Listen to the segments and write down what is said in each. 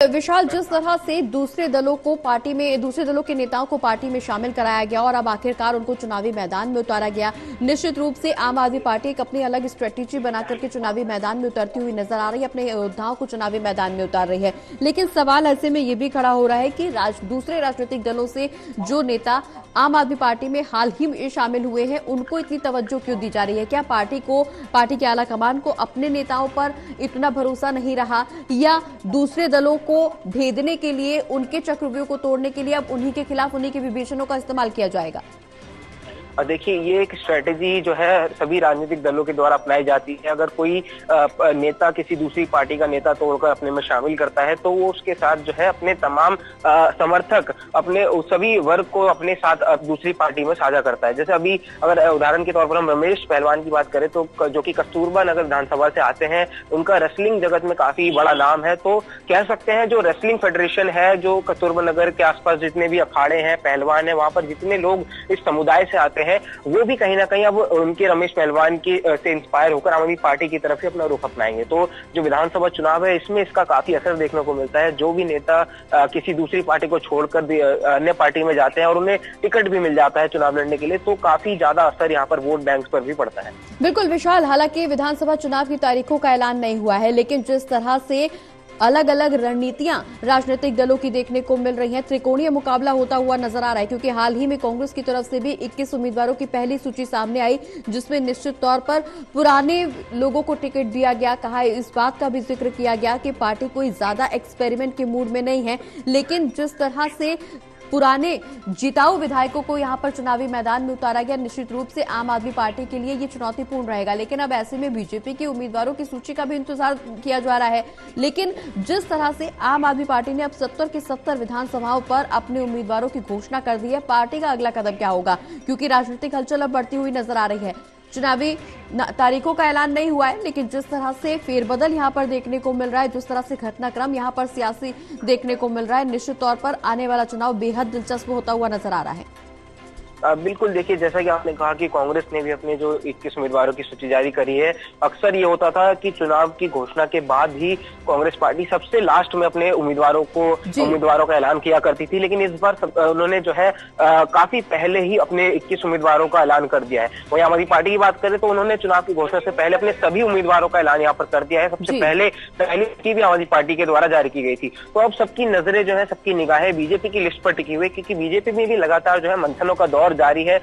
विशाल, जिस तरह से दूसरे दलों के नेताओं को पार्टी में शामिल कराया गया और अब आखिरकार उनको चुनावी मैदान में उतारा गया, निश्चित रूप से आम आदमी पार्टी एक अपनी अलग स्ट्रेटेजी बनाकर के चुनावी मैदान में उतरती हुई नजर आ रही है, अपने योद्धाओं को चुनावी मैदान में उतार रही है। लेकिन सवाल ऐसे में ये भी खड़ा हो रहा है कि दूसरे राजनीतिक दलों से जो नेता आम आदमी पार्टी में हाल ही में शामिल हुए हैं, उनको इतनी तवज्जो क्यों दी जा रही है? क्या पार्टी के आला कमान को अपने नेताओं पर इतना भरोसा नहीं रहा, या दूसरे दलों को भेदने के लिए, उनके चक्रव्यूह को तोड़ने के लिए अब उन्हीं के खिलाफ उन्हीं के विभेषणों का इस्तेमाल किया जाएगा? और देखिए, ये एक स्ट्रेटेजी जो है सभी राजनीतिक दलों के द्वारा अपनाई जाती है। अगर कोई नेता किसी दूसरी पार्टी का नेता तोड़कर अपने में शामिल करता है तो वो उसके साथ जो है अपने तमाम समर्थक, अपने सभी वर्ग को अपने साथ दूसरी पार्टी में साझा करता है। जैसे अभी अगर उदाहरण के तौर पर हम रमेश पहलवान की बात करें तो जो कि कस्तूरबा नगर विधानसभा से आते हैं, उनका रेसलिंग जगत में काफी बड़ा नाम है। तो कह सकते हैं जो रेसलिंग फेडरेशन है, जो कस्तूरबा नगर के आसपास जितने भी अखाड़े हैं, पहलवान है, वहां पर जितने लोग इस समुदाय से आते हैं, वो भी कहीं ना कहीं अब उनके रमेश पहलवान की से इंस्पायर होकर आम आदमी पार्टी की तरफ से अपना रुख अपनाएंगे। तो जो विधानसभा चुनाव है, इसमें इसका काफी असर देखने को मिलता है। जो भी नेता किसी दूसरी पार्टी को छोड़कर अन्य पार्टी में जाते हैं और उन्हें टिकट भी मिल जाता है चुनाव लड़ने के लिए, तो काफी ज्यादा असर यहाँ पर वोट बैंक पर भी पड़ता है। बिल्कुल विशाल, हालांकि विधानसभा चुनाव की तारीखों का ऐलान नहीं हुआ है, लेकिन जिस तरह से अलग अलग रणनीतियां राजनीतिक दलों की देखने को मिल रही हैं, त्रिकोणीय मुकाबला होता हुआ नजर आ रहा है। क्योंकि हाल ही में कांग्रेस की तरफ से भी 21 उम्मीदवारों की पहली सूची सामने आई, जिसमें निश्चित तौर पर पुराने लोगों को टिकट दिया गया। कहा, इस बात का भी जिक्र किया गया कि पार्टी कोई ज्यादा एक्सपेरिमेंट के मूड में नहीं है, लेकिन जिस तरह से पुराने जिताऊ विधायकों को यहां पर चुनावी मैदान में उतारा गया, निश्चित रूप से आम आदमी पार्टी के लिए ये चुनौतीपूर्ण रहेगा। लेकिन अब ऐसे में बीजेपी के उम्मीदवारों की सूची का भी इंतजार किया जा रहा है। लेकिन जिस तरह से आम आदमी पार्टी ने अब 70 की 70 विधानसभाओं पर अपने उम्मीदवारों की घोषणा कर दी है, पार्टी का अगला कदम क्या होगा? क्योंकि राजनीतिक हलचल अब बढ़ती हुई नजर आ रही है। चुनावी तारीखों का ऐलान नहीं हुआ है, लेकिन जिस तरह से फेरबदल यहां पर देखने को मिल रहा है, जिस तरह से घटनाक्रम यहां पर सियासी देखने को मिल रहा है, निश्चित तौर पर आने वाला चुनाव बेहद दिलचस्प होता हुआ नजर आ रहा है। बिल्कुल, देखिए, जैसा कि आपने कहा कि कांग्रेस ने भी अपने जो 21 उम्मीदवारों की सूची जारी करी है। अक्सर ये होता था कि चुनाव की घोषणा के बाद ही कांग्रेस पार्टी सबसे लास्ट में अपने उम्मीदवारों का ऐलान किया करती थी, लेकिन इस बार उन्होंने जो है काफी पहले ही अपने 21 उम्मीदवारों का ऐलान कर दिया है। वहीं आम आदमी पार्टी की बात करें तो उन्होंने चुनाव की घोषणा से पहले अपने सभी उम्मीदवारों का ऐलान यहाँ पर कर दिया है। सबसे पहली सूची भी आम आदमी पार्टी के द्वारा जारी की गई थी। तो अब सबकी नजरें जो है, सबकी निगाहें बीजेपी की लिस्ट पर टिकी हुई, क्योंकि बीजेपी में भी लगातार जो है मंथनों का दौर जारी है।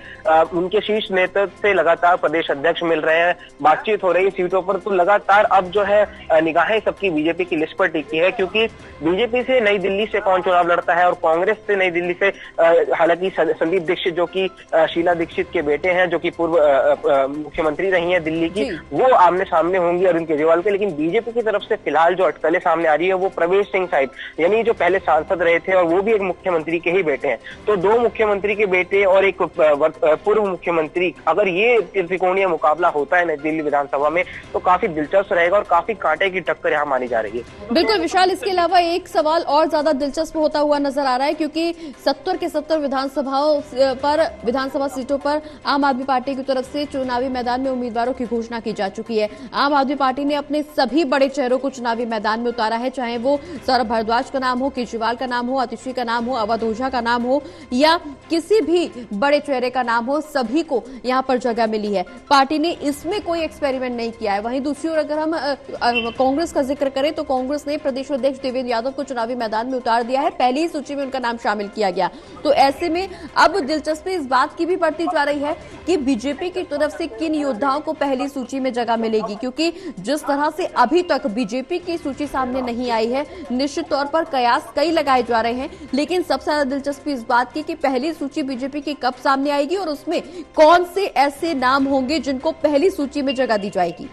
उनके शीर्ष नेतृत्व से लगातार प्रदेश अध्यक्ष मिल रहे हैं, बातचीत हो रही है सीटों पर। तो लगातार अब जो है निगाहें सबकी बीजेपी की लिस्ट पर टिकी है, क्योंकि बीजेपी से नई दिल्ली से कौन चुनाव लड़ता है और कांग्रेस से नई दिल्ली से हालांकि संदीप दीक्षित, जो कि शीला दीक्षित के बेटे हैं, जो कि पूर्व मुख्यमंत्री रही हैं दिल्ली की, वो आमने सामने होंगी अरविंद केजरीवाल के। लेकिन बीजेपी की तरफ से फिलहाल जो अटकलें सामने आ रही है वो प्रवेश सिंह साहिब, यानी जो पहले सांसद रहे थे और वो भी एक मुख्यमंत्री के ही बेटे हैं। तो दो मुख्यमंत्री के बेटे और एक पूर्व मुख्यमंत्री, अगर ये त्रिकोणीय मुकाबला होता है नई दिल्ली विधानसभा में, तो काफी दिलचस्प रहेगा और काफी कांटे की टक्कर यहाँ मानी जा रही है। बिल्कुल विशाल, इसके अलावा एक सवाल और ज्यादा दिलचस्प होता हुआ नजर आ रहा है, क्योंकि 70 के 70 विधानसभा सीटों पर आम आदमी पार्टी की तरफ से चुनावी मैदान में उम्मीदवारों की घोषणा की जा चुकी है। आम आदमी पार्टी ने अपने सभी बड़े चेहरों को चुनावी मैदान में उतारा है, चाहे वो सौरभ भारद्वाज का नाम हो, केजरीवाल का नाम हो, आतिशी का नाम हो, अवध ओझा का नाम हो, या किसी भी बड़े चेहरे का नाम हो, सभी को यहां पर जगह मिली है। पार्टी ने इसमें कोई एक्सपेरिमेंट नहीं किया है। वहीं दूसरी ओर अगर हम कांग्रेस का जिक्र करें तो कांग्रेस ने प्रदेश अध्यक्ष देवेंद्र यादव को चुनावी मैदान में उतार दिया है, पहली ही सूची में उनका नाम शामिल किया गया। तो ऐसे में अब दिलचस्पी इस बात की भी बढ़ती जा रही है कि बीजेपी की तरफ से किन योद्धाओं को पहली सूची में जगह मिलेगी, क्योंकि जिस तरह से अभी तक बीजेपी की सूची सामने नहीं आई है, निश्चित तौर पर कयास कई लगाए जा रहे हैं। लेकिन सबसे ज्यादा दिलचस्पी इस बात की कि पहली सूची बीजेपी की कब सामने आएगी और उसमें कौन से ऐसे नाम होंगे जिनको पहली सूची में जगह दी जाएगी।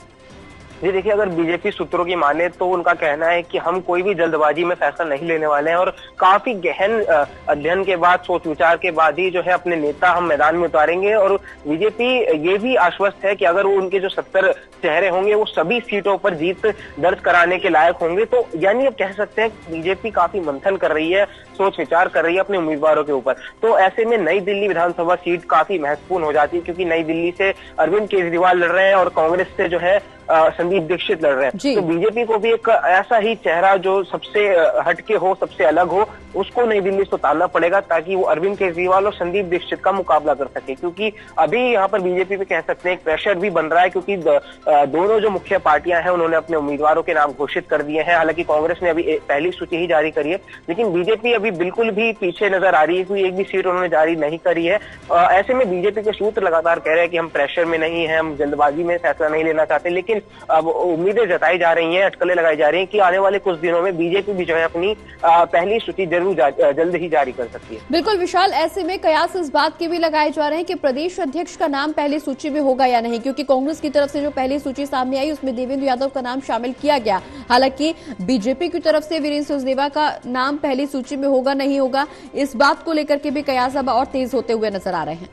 जी देखिए, अगर बीजेपी सूत्रों की माने तो उनका कहना है कि हम कोई भी जल्दबाजी में फैसला नहीं लेने वाले हैं और काफी गहन अध्ययन के बाद, सोच विचार के बाद ही जो है अपने नेता हम मैदान में उतारेंगे। और बीजेपी ये भी आश्वस्त है कि अगर वो उनके जो 70 चेहरे होंगे वो सभी सीटों पर जीत दर्ज कराने के लायक होंगे। तो यानी अब कह सकते हैं बीजेपी काफी मंथन कर रही है, सोच विचार कर रही है अपने उम्मीदवारों के ऊपर। तो ऐसे में नई दिल्ली विधानसभा सीट काफी महत्वपूर्ण हो जाती है, क्योंकि नई दिल्ली से अरविंद केजरीवाल लड़ रहे हैं और कांग्रेस से जो है संदीप दीक्षित लड़ रहे हैं। तो बीजेपी को भी एक ऐसा ही चेहरा जो सबसे हटके हो, सबसे अलग हो, उसको नई दिल्ली से उतारना पड़ेगा ताकि वो अरविंद केजरीवाल और संदीप दीक्षित का मुकाबला कर सके। क्योंकि अभी यहाँ पर बीजेपी पे कह सकते हैं एक प्रेशर भी बन रहा है, क्योंकि दोनों जो मुख्य पार्टियां हैं उन्होंने अपने उम्मीदवारों के नाम घोषित कर दिए हैं। हालांकि कांग्रेस ने अभी पहली सूची ही जारी करी है, लेकिन बीजेपी अभी बिल्कुल भी पीछे नजर आ रही है, क्योंकि एक भी सीट उन्होंने जारी नहीं करी है। ऐसे में बीजेपी के सूत्र लगातार कह रहे हैं कि हम प्रेशर में नहीं है, हम जल्दबाजी में फैसला नहीं लेना चाहते, लेकिन अब उम्मीदें जताई जा रही हैं, अटकलें लगाई जा रही हैं कि आने वाले कुछ दिनों में बीजेपी भी जो है अपनी पहली सूची जरूर जल्द ही जारी कर सकती है। बिल्कुल विशाल, ऐसे में कयास इस बात के भी लगाए जा रहे हैं कि प्रदेश अध्यक्ष का नाम पहली सूची में होगा या नहीं, क्योंकि कांग्रेस की तरफ से जो पहली सूची सामने आई उसमें देवेंद्र यादव का नाम शामिल किया गया। हालांकि बीजेपी की तरफ से वीरेंद्र सचदेवा का नाम पहली सूची में होगा नहीं होगा, इस बात को लेकर के भी कयास अब और तेज होते हुए नजर आ रहे हैं।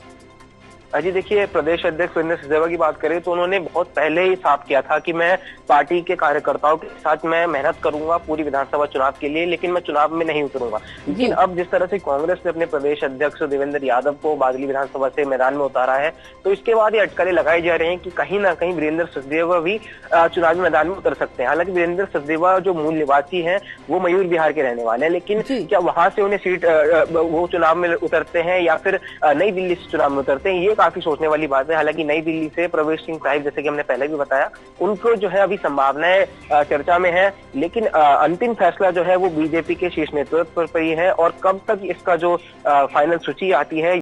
अजी देखिए, प्रदेश अध्यक्ष वीरेंद्र सचदेवा की बात करें तो उन्होंने बहुत पहले ही साफ किया था कि मैं पार्टी के कार्यकर्ताओं के साथ मैं मेहनत करूंगा पूरी विधानसभा चुनाव के लिए, लेकिन मैं चुनाव में नहीं उतरूंगा। लेकिन अब जिस तरह से कांग्रेस ने अपने प्रदेश अध्यक्ष देवेंद्र यादव को बादली विधानसभा से मैदान में उतारा है, तो इसके बाद ये अटकलें लगाई जा रही हैं कि कहीं ना कहीं वीरेंद्र सचदेवा भी चुनावी मैदान में उतर सकते हैं। हालांकि वीरेंद्र सचदेवा जो मूल निवासी हैं वो मयूर विहार के रहने वाले हैं, लेकिन क्या वहां से उन्हें सीट वो चुनाव में उतरते हैं या फिर नई दिल्ली से चुनाव में उतरते हैं, ये काफी सोचने वाली बात है। हालांकि नई दिल्ली से प्रवेश सिंह साहिब, जैसे कि हमने पहले भी बताया, उनको जो है अभी संभावनाएं चर्चा में है, लेकिन अंतिम फैसला जो है वो बीजेपी के शीर्ष नेतृत्व पर ही है। और कब तक इसका जो फाइनल सूची आती है